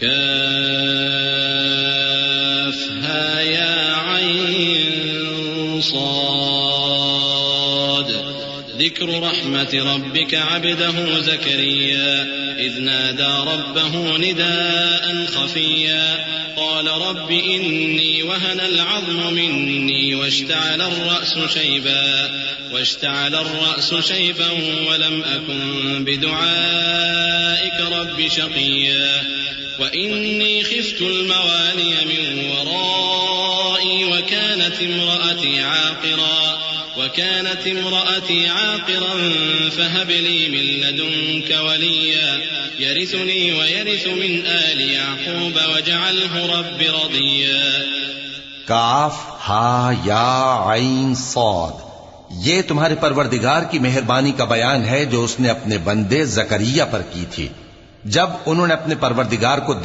كافها يا عين صاد ذكر رحمة ربك عبده زكريا إذ نادى ربه نداء خفيا قال رب إني وهن العظم مني واشتعل الرأس شيبا ولم أكن بدعائك رب شقيا وإني خفت الموالي من ورائي وكانت امرأتي عاقرا فهب لي من لدنك وليا يرثني ويرث من آل يعقوب واجعله رب رضيا. काफ हा या आइन सौद, ये तुम्हारे परवरदिगार की मेहरबानी का बयान है जो उसने अपने बंदे जकरिया पर की थी जब उन्होंने अपने परवरदिगार को